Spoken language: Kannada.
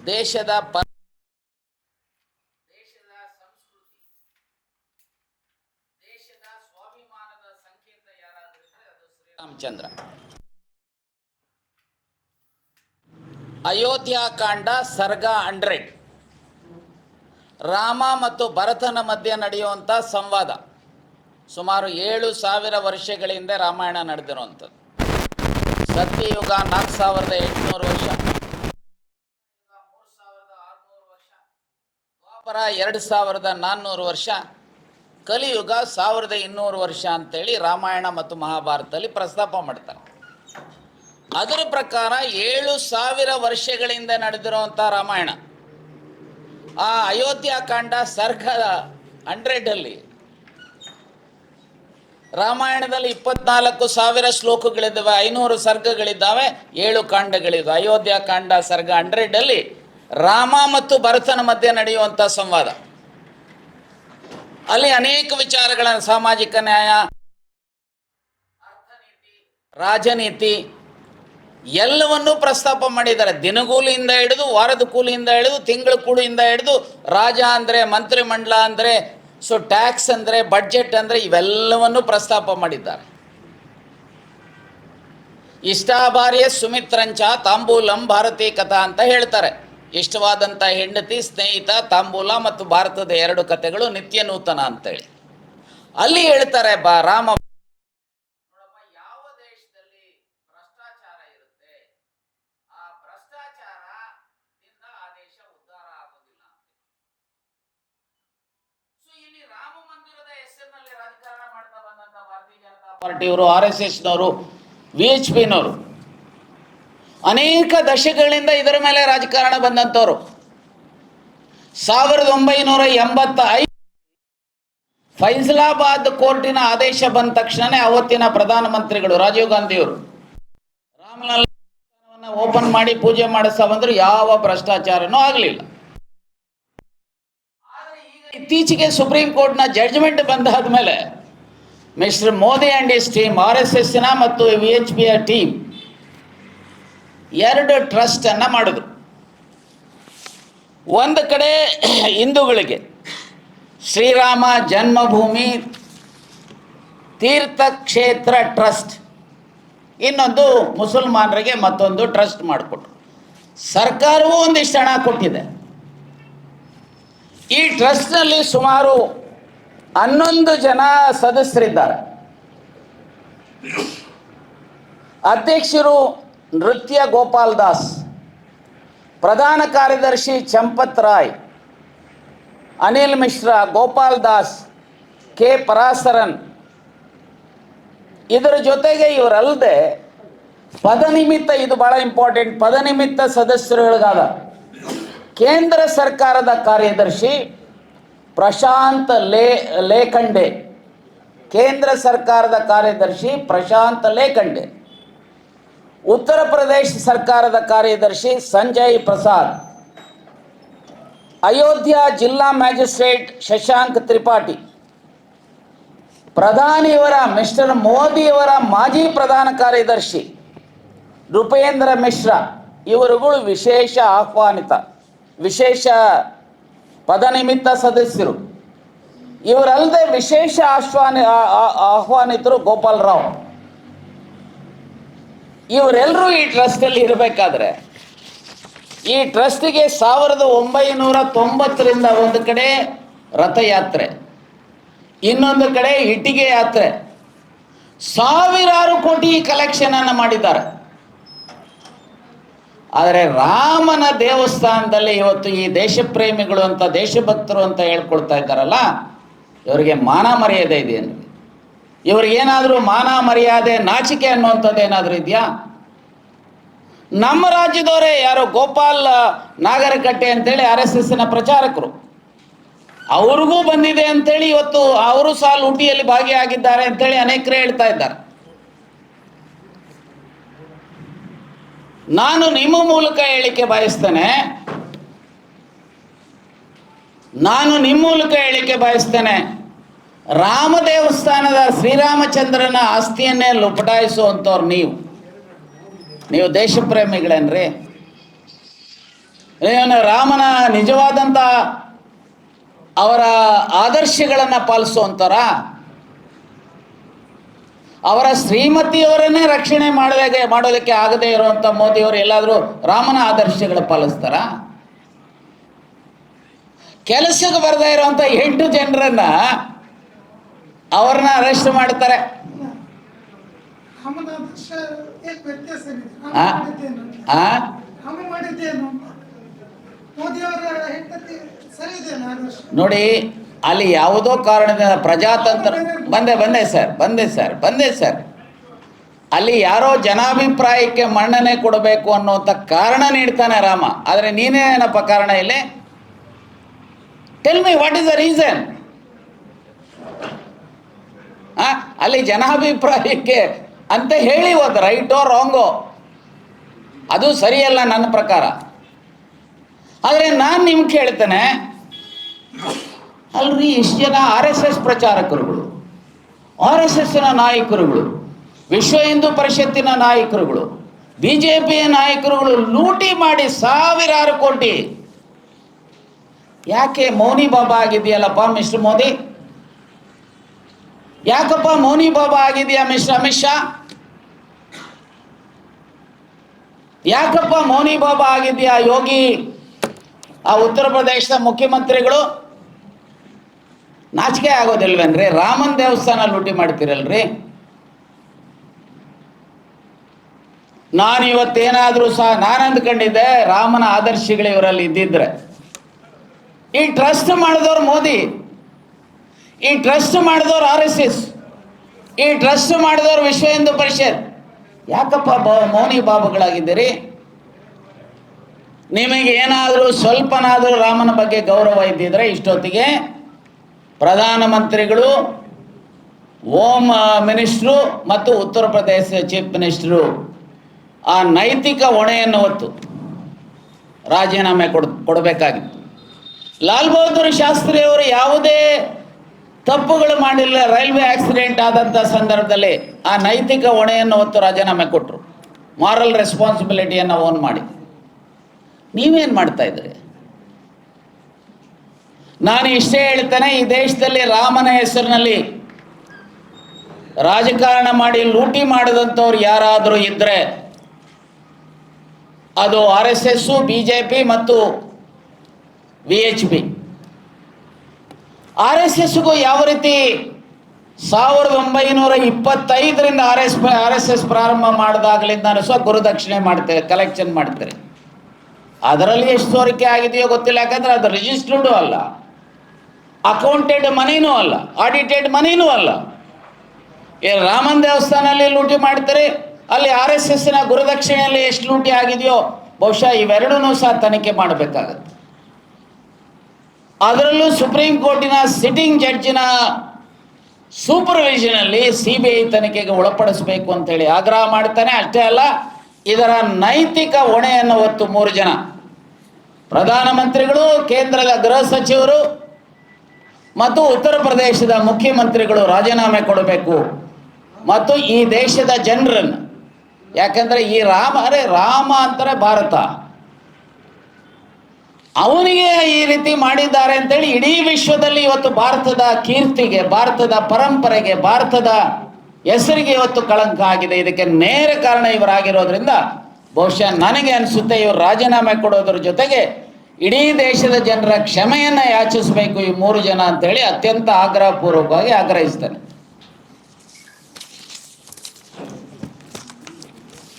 ದೇಶದ ದೇಶದ ಸಂಸ್ಕೃತಿ, ದೇಶದ ಸ್ವಾಭಿಮಾನದ ಸಂಕೇತ ಯಾರಾದರೂ ಇದ್ರೆ ಅದು ಶ್ರೀರಾಮಚಂದ್ರ. ಅಯೋಧ್ಯಾಕಾಂಡ ಸರ್ಗ 100. ರಾಮ ಮತ್ತು ಭರತನ ಮಧ್ಯೆ ನಡೆಯುವಂಥ ಸಂವಾದ. ಸುಮಾರು 7,000 ವರ್ಷಗಳ ಹಿಂದೆ ರಾಮಾಯಣ ನಡೆದಿರುವಂಥದ್ದು. ಸತ್ಯಯುಗ 4,800 ವರ್ಷ, 3,600 ವರ್ಷ, ದ್ವಾಪರ 2,400 ವರ್ಷ, ಕಲಿಯುಗ 1,200 ವರ್ಷ ಅಂತೇಳಿ ರಾಮಾಯಣ ಮತ್ತು ಮಹಾಭಾರತದಲ್ಲಿ ಪ್ರಸ್ತಾಪ ಮಾಡ್ತಾರೆ. ಅದರ ಪ್ರಕಾರ 7,000 ವರ್ಷಗಳಿಂದ ನಡೆದಿರುವಂಥ ರಾಮಾಯಣ, ಆ ಅಯೋಧ್ಯಾಕಾಂಡ ಸರ್ಗ 100 ರಾಮಾಯಣದಲ್ಲಿ 24,000 ಶ್ಲೋಕಗಳಿದ್ದಾವೆ, 500 ಸರ್ಗಗಳಿದ್ದಾವೆ, 7 ಕಾಂಡಗಳಿದ್ದಾವೆ. ಅಯೋಧ್ಯಾಕಾಂಡ ಸರ್ಗ 100 ರಾಮ ಮತ್ತು ಭರತನ ಮಧ್ಯೆ ನಡೆಯುವಂಥ ಸಂವಾದ. ಅಲ್ಲಿ ಅನೇಕ ವಿಚಾರಗಳನ್ನು, ಸಾಮಾಜಿಕ ನ್ಯಾಯ, ಅರ್ಥನೀತಿ, ರಾಜನೀತಿ ಎಲ್ಲವನ್ನೂ ಪ್ರಸ್ತಾಪ ಮಾಡಿದ್ದಾರೆ. ದಿನಗೂಲಿಯಿಂದ ಹಿಡಿದು, ವಾರದ ಕೂಲಿಯಿಂದ ಹಿಡಿದು, ತಿಂಗಳ ಕೂಲಿಯಿಂದ ಹಿಡಿದು, ರಾಜ ಅಂದರೆ, ಮಂತ್ರಿಮಂಡಲ ಅಂದರೆ, ಸೊ ಟ್ಯಾಕ್ಸ್ ಅಂದರೆ, ಬಡ್ಜೆಟ್ ಅಂದರೆ, ಇವೆಲ್ಲವನ್ನೂ ಪ್ರಸ್ತಾಪ ಮಾಡಿದ್ದಾರೆ. ಇಷ್ಟಾಭಾರ್ಯ ಸುಮಿತ್ರಂಚ ತಾಂಬೂಲಂ ಭಾರತೀ ಕಥಾ ಅಂತ ಹೇಳ್ತಾರೆ. ಇಷ್ಟವಾದಂಥ ಹೆಂಡತಿ, ಸ್ನೇಹಿತ, ತಾಂಬೂಲ ಮತ್ತು ಭಾರತದ 2 ಕಥೆಗಳು ನಿತ್ಯ ನೂತನ ಅಂತೇಳಿ ಅಲ್ಲಿ ಹೇಳ್ತಾರೆ. ರಾಮ ಯಾವ ದೇಶದಲ್ಲಿ ಭ್ರಷ್ಟಾಚಾರ ಇರುತ್ತೆ, ಆ ಭ್ರಷ್ಟಾಚಾರದಿಂದ ಆ ದೇಶ ಉದ್ಧಾರ ಆಗೋದಿಲ್ಲ. ಸೊ ಇಲ್ಲಿ ರಾಮ ಮಂದಿರದ ಹೆಸರಿನಲ್ಲಿ ರಾಜಕಾರಣ ಮಾಡ್ತಾ ಬಂದಂತ ಭಾರತೀಯ ಜನತಾ ಪಾರ್ಟಿಯವರು, RSSನವರು, VHPನವರು ಅನೇಕ ದಶಕಗಳಿಂದ ಇದರ ಮೇಲೆ ರಾಜಕಾರಣ ಬಂದಂಥವ್ರು. 1985 ಫೈಸಲಾಬಾದ್ ಕೋರ್ಟಿನ ಆದೇಶ ಬಂದ ತಕ್ಷಣನೇ ಅವತ್ತಿನ ಪ್ರಧಾನಮಂತ್ರಿಗಳು ರಾಜೀವ್ ಗಾಂಧಿಯವರು ರಾಮಲಲ್ಲಾ ಓಪನ್ ಮಾಡಿ ಪೂಜೆ ಮಾಡಿಸ್ತಾ ಬಂದ್ರು. ಯಾವ ಭ್ರಷ್ಟಾಚಾರನೂ ಆಗಲಿಲ್ಲ. ಆದರೆ ಈಗ ಇತ್ತೀಚೆಗೆ ಸುಪ್ರೀಂ ಕೋರ್ಟ್ನ ಜಡ್ಜ್ಮೆಂಟ್ ಬಂದಾದ ಮೇಲೆ mister Modi and his team, RSSನ ಮತ್ತು VHPಯ ಟೀಮ್ 2 ಟ್ರಸ್ಟನ್ನು ಮಾಡಿದ್ರು. ಒಂದು ಕಡೆ ಹಿಂದೂಗಳಿಗೆ ಶ್ರೀರಾಮ ಜನ್ಮಭೂಮಿ ತೀರ್ಥಕ್ಷೇತ್ರ ಟ್ರಸ್ಟ್, ಇನ್ನೊಂದು ಮುಸಲ್ಮಾನರಿಗೆ ಮತ್ತೊಂದು ಟ್ರಸ್ಟ್ ಮಾಡಿಕೊಟ್ರು. ಸರ್ಕಾರವೂ ಒಂದಿಷ್ಟು ಹಣ ಕೊಟ್ಟಿದೆ. ಈ ಟ್ರಸ್ಟ್ನಲ್ಲಿ ಸುಮಾರು 11 ಜನ ಸದಸ್ಯರಿದ್ದಾರೆ. ಅಧ್ಯಕ್ಷರು ನೃತ್ಯ ಗೋಪಾಲ್ ದಾಸ್, ಪ್ರಧಾನ ಕಾರ್ಯದರ್ಶಿ ಚಂಪತ್ ರಾಯ್, ಅನಿಲ್ ಮಿಶ್ರಾ, ಗೋಪಾಲ್ ದಾಸ್, ಕೆ ಪರಾಸರನ್. ಇದರ ಜೊತೆಗೆ ಇವರಲ್ಲದೆ ಪದನಿಮಿತ್ತ, ಇದು ಬಹಳ ಇಂಪಾರ್ಟೆಂಟ್, ಪದನಿಮಿತ್ತ ಸದಸ್ಯರುಗಳಿಗಾದ ಕೇಂದ್ರ ಸರ್ಕಾರದ ಕಾರ್ಯದರ್ಶಿ ಪ್ರಶಾಂತ್ ಲೇಖಂಡೆ, ಕೇಂದ್ರ ಸರ್ಕಾರದ ಕಾರ್ಯದರ್ಶಿ ಪ್ರಶಾಂತ್ ಲೇಖಂಡೆ, ಉತ್ತರ ಪ್ರದೇಶ ಸರ್ಕಾರದ ಕಾರ್ಯದರ್ಶಿ ಸಂಜಯ್ ಪ್ರಸಾದ್, ಅಯೋಧ್ಯಾ ಜಿಲ್ಲಾ ಮ್ಯಾಜಿಸ್ಟ್ರೇಟ್ ಶಶಾಂಕ್ ತ್ರಿಪಾಠಿ, ಪ್ರಧಾನಿಯವರ ಮಿಸ್ಟರ್ ಮೋದಿಯವರ ಮಾಜಿ ಪ್ರಧಾನ ಕಾರ್ಯದರ್ಶಿ ನೃಪೇಂದ್ರ ಮಿಶ್ರಾ, ಇವರುಗಳು ವಿಶೇಷ ಪದನಿಮಿತ್ತ ಸದಸ್ಯರು. ಇವರಲ್ಲದೆ ವಿಶೇಷ ಆಹ್ವಾನಿತರು ಗೋಪಾಲ್ ರಾವ್. ಇವರೆಲ್ಲರೂ ಈ ಟ್ರಸ್ಟಲ್ಲಿ ಇರಬೇಕಾದ್ರೆ, ಈ ಟ್ರಸ್ಟಿಗೆ 1990ರಿಂದ ಒಂದು ಕಡೆ ರಥಯಾತ್ರೆ, ಇನ್ನೊಂದು ಕಡೆ ಇಟ್ಟಿಗೆ ಯಾತ್ರೆ, ಸಾವಿರಾರು ಕೋಟಿ ಕಲೆಕ್ಷನನ್ನು ಮಾಡಿದ್ದಾರೆ. ಆದರೆ ರಾಮನ ದೇವಸ್ಥಾನದಲ್ಲಿ ಇವತ್ತು ಈ ದೇಶಪ್ರೇಮಿಗಳು ಅಂತ, ದೇಶಭಕ್ತರು ಅಂತ ಹೇಳ್ಕೊಳ್ತಾ ಇದ್ದಾರಲ್ಲ, ಇವರಿಗೆ ಮಾನ ಮರ್ಯಾದೆ ಇದೆಯೇನು? ಇವ್ರಿಗೇನಾದರೂ ಮಾನ ಮರ್ಯಾದೆ, ನಾಚಿಕೆ ಅನ್ನುವಂಥದ್ದು ಏನಾದರೂ ಇದೆಯಾ? ನಮ್ಮ ರಾಜ್ಯದವರೇ ಯಾರೋ ಗೋಪಾಲ್ ನಾಗರಕಟ್ಟೆ ಅಂತೇಳಿ RSSನ ಪ್ರಚಾರಕರು, ಅವ್ರಿಗೂ ಬಂದಿದೆ ಅಂತೇಳಿ ಇವತ್ತು ಅವರು ಸಹ ಲೂಟಿಯಲ್ಲಿ ಭಾಗಿಯಾಗಿದ್ದಾರೆ ಅಂತೇಳಿ ಅನೇಕರೇ ಹೇಳ್ತಾ ಇದ್ದಾರೆ. ನಾನು ನಿಮ್ಮ ಮೂಲಕ ಹೇಳಿಕೆ ಬಯಸ್ತೇನೆ, ರಾಮ ದೇವಸ್ಥಾನದ ಶ್ರೀರಾಮಚಂದ್ರನ ಆಸ್ತಿಯನ್ನೇ ಲುಪಟಾಯಿಸುವಂಥವ್ರು ನೀವು ದೇಶಪ್ರೇಮಿಗಳೇನ್ರಿ? ಏನು ರಾಮನ ನಿಜವಾದಂಥ ಅವರ ಆದರ್ಶಗಳನ್ನು ಪಾಲಿಸುವಂಥರ, ಅವರ ಶ್ರೀಮತಿಯವರನ್ನೇ ರಕ್ಷಣೆ ಮಾಡೋದಕ್ಕೆ ಆಗದೇ ಇರುವಂಥ ಮೋದಿಯವರು ಎಲ್ಲಾದರೂ ರಾಮನ ಆದರ್ಶಗಳು ಪಾಲಿಸ್ತಾರ? ಕೆಲಸಕ್ಕೆ ಬರದೇ ಇರುವಂಥ 8 ಜನರನ್ನ ಅವ್ರನ್ನ ಅರೆಸ್ಟ್ ಮಾಡ್ತಾರೆ. ನೋಡಿ, ಅಲ್ಲಿ ಯಾವುದೋ ಕಾರಣದಿಂದ ಪ್ರಜಾತಂತ್ರ ಬಂದೆ ಸರ್ ಅಲ್ಲಿ ಯಾರೋ ಜನಾಭಿಪ್ರಾಯಕ್ಕೆ ಮನ್ನಣೆ ಕೊಡಬೇಕು ಅನ್ನುವಂಥ ಕಾರಣ ನೀಡ್ತಾನೆ ರಾಮ. ಆದರೆ ನೀನೇನಪ್ಪ ಕಾರಣ ಇಲ್ಲಿ? Tell me what is the reason? ಅಲ್ಲಿ ಜನಾಭಿಪ್ರಾಯಕ್ಕೆ ಅಂತ ಹೇಳಿ ಹೋದ, ರೈಟೋ ರಾಂಗೋ ಅದು ಸರಿಯಲ್ಲ ನನ್ನ ಪ್ರಕಾರ. ಆದರೆ ನಾನು ನಿಮ್ಗೆ ಕೇಳ್ತೇನೆ, ಅಲ್ರಿ ಇಷ್ಟು ಜನ RSS ಪ್ರಚಾರಕರುಗಳು, RSSನ ನಾಯಕರುಗಳು, ವಿಶ್ವ ಹಿಂದೂ ಪರಿಷತ್ತಿನ ನಾಯಕರುಗಳು, BJPಯ ನಾಯಕರುಗಳು ಲೂಟಿ ಮಾಡಿ ಸಾವಿರಾರು ಕೋಟಿ, ಯಾಕೆ ಮೌನಿ ಬಾಬಾ ಆಗಿದೆಯಲ್ಲಪ್ಪ ಮಿಸ್ಟರ್ ಮೋದಿ? ಯಾಕಪ್ಪ ಮೌನಿ ಬಾಬಾ ಆಗಿದೆಯಾ ಮಿಸ್ಟರ್ ಅಮಿತ್ ಶಾ? ಯಾಕಪ್ಪ ಮೌನಿ ಬಾಬಾ ಆಗಿದೆಯಾ ಯೋಗಿ, ಆ ಉತ್ತರ ಪ್ರದೇಶದ ಮುಖ್ಯಮಂತ್ರಿಗಳು? ನಾಚಿಕೆ ಆಗೋದಿಲ್ವೇನ್ರಿ? ರಾಮನ ದೇವಸ್ಥಾನ ಲೂಟಿ ಮಾಡ್ತೀರಲ್ರಿ. ನಾನು ಇವತ್ತೇನಾದರೂ ಸಹ ನಾನು ಅಂದ್ಕೊಂಡಿದ್ದೆ ರಾಮನ ಆದರ್ಶಗಳು ಇವರಲ್ಲಿ ಇದ್ದಿದ್ರೆ, ಈ ಟ್ರಸ್ಟ್ ಮಾಡಿದವರು ಮೋದಿ, ಈ ಟ್ರಸ್ಟ್ ಮಾಡಿದವರು RSS, ಈ ಟ್ರಸ್ಟ್ ಮಾಡಿದವರು ವಿಶ್ವ ಹಿಂದೂ ಪರಿಷತ್, ಯಾಕಪ್ಪ ಮೌನಿ ಬಾಬುಗಳಾಗಿದ್ದೀರಿ? ನಿಮಗೆ ಏನಾದರೂ ಸ್ವಲ್ಪನಾದರೂ ರಾಮನ ಬಗ್ಗೆ ಗೌರವ ಇದ್ದಿದ್ರೆ ಇಷ್ಟೊತ್ತಿಗೆ ಪ್ರಧಾನಮಂತ್ರಿಗಳು, ಹೋಮ್ ಮಿನಿಸ್ಟ್ರು ಮತ್ತು ಉತ್ತರ ಪ್ರದೇಶ ಚೀಫ್ ಮಿನಿಸ್ಟ್ರು ಆ ನೈತಿಕ ಹೊಣೆಯನ್ನು ಹೊತ್ತು ರಾಜೀನಾಮೆ ಕೊಡಬೇಕಾಗಿತ್ತು. ಲಾಲ್ ಬಹದ್ದೂರ್ ಶಾಸ್ತ್ರಿ ಅವರು ಯಾವುದೇ ತಪ್ಪುಗಳು ಮಾಡಿಲ್ಲ, ರೈಲ್ವೆ ಆಕ್ಸಿಡೆಂಟ್ ಆದಂಥ ಸಂದರ್ಭದಲ್ಲಿ ಆ ನೈತಿಕ ಹೊಣೆಯನ್ನು ಹೊತ್ತು ರಾಜೀನಾಮೆ ಕೊಟ್ಟರು, ಮಾರಲ್ ರೆಸ್ಪಾನ್ಸಿಬಿಲಿಟಿಯನ್ನು ಓನ್ ಮಾಡಿ. ನೀವೇನು ಮಾಡ್ತಾ ಇದ್ರಿ? ನಾನು ಇಷ್ಟೇ ಹೇಳ್ತೇನೆ, ಈ ದೇಶದಲ್ಲಿ ರಾಮನ ಹೆಸರಿನಲ್ಲಿ ರಾಜಕಾರಣ ಮಾಡಿ ಲೂಟಿ ಮಾಡಿದಂಥವ್ರು ಯಾರಾದರೂ ಇದ್ದರೆ ಅದು RSS, BJP ಮತ್ತು VHP. RSSಗೂ ಯಾವ ರೀತಿ 1925ರಿಂದ RSS ಪ್ರಾರಂಭ ಮಾಡಿದಾಗಲಿಂದ ಸಹ ಗುರುದಕ್ಷಿಣೆ ಮಾಡ್ತೇವೆ, ಕಲೆಕ್ಷನ್ ಮಾಡ್ತಾರೆ. ಅದರಲ್ಲಿ ಎಷ್ಟು ಸೋರಿಕೆ ಆಗಿದೆಯೋ ಗೊತ್ತಿಲ್ಲ, ಯಾಕಂದರೆ ಅದು ರಿಜಿಸ್ಟರ್ಡು ಅಲ್ಲ, ಅಕೌಂಟೆಡ್ ಮನಿನೂ ಅಲ್ಲ, ಆಡಿಟೆಡ್ ಮನಿನೂ ಅಲ್ಲ. ರಾಮನ ದೇವಸ್ಥಾನದಲ್ಲಿ ಲೂಟಿ ಮಾಡ್ತಾರೆ, ಅಲ್ಲಿ RSSನ ಗುರುದಕ್ಷಿಣೆಯಲ್ಲಿ ಎಷ್ಟು ಲೂಟಿ ಆಗಿದೆಯೋ ಬಹುಶಃ ಇವೆರಡೂ ಸಹ ತನಿಖೆ ಮಾಡಬೇಕಾಗತ್ತೆ. ಅದರಲ್ಲೂ ಸುಪ್ರೀಂ ಕೋರ್ಟಿನ ಸಿಟ್ಟಿಂಗ್ ಜಡ್ಜಿನ ಸೂಪರ್ವಿಷನಲ್ಲಿ CBI ತನಿಖೆಗೆ ಒಳಪಡಿಸಬೇಕು ಅಂತೇಳಿ ಆಗ್ರಹ ಮಾಡ್ತಾನೆ. ಅಷ್ಟೇ ಅಲ್ಲ, ಇದರ ನೈತಿಕ ಹೊಣೆಯನ್ನು ಹೊತ್ತು 3 ಜನ ಪ್ರಧಾನಮಂತ್ರಿಗಳು, ಕೇಂದ್ರದ ಗೃಹ ಸಚಿವರು ಮತ್ತು ಉತ್ತರ ಪ್ರದೇಶದ ಮುಖ್ಯಮಂತ್ರಿಗಳು ರಾಜೀನಾಮೆ ಕೊಡಬೇಕು. ಮತ್ತು ಈ ದೇಶದ ಜನರನ್ನು, ಯಾಕಂದರೆ ಈ ರಾಮ ಅಂತಾರೆ ಭಾರತ, ಅವನಿಗೆ ಈ ರೀತಿ ಮಾಡಿದ್ದಾರೆ ಅಂತೇಳಿ ಇಡೀ ವಿಶ್ವದಲ್ಲಿ ಇವತ್ತು ಭಾರತದ ಕೀರ್ತಿಗೆ, ಭಾರತದ ಪರಂಪರೆಗೆ, ಭಾರತದ ಹೆಸರಿಗೆ ಇವತ್ತು ಕಳಂಕ ಆಗಿದೆ. ಇದಕ್ಕೆ ನೇರ ಕಾರಣ ಇವರಾಗಿರೋದ್ರಿಂದ ಬಹುಶಃ ನನಗೆ ಅನಿಸುತ್ತೆ ಇವರು ರಾಜೀನಾಮೆ ಕೊಡೋದ್ರ ಜೊತೆಗೆ ಇಡೀ ದೇಶದ ಜನರ ಕ್ಷಮೆಯನ್ನು ಯಾಚಿಸಬೇಕು ಈ 3 ಜನ ಅಂತೇಳಿ ಅತ್ಯಂತ ಆಗ್ರಹಪೂರ್ವಕವಾಗಿ ಆಗ್ರಹಿಸ್ತೇನೆ.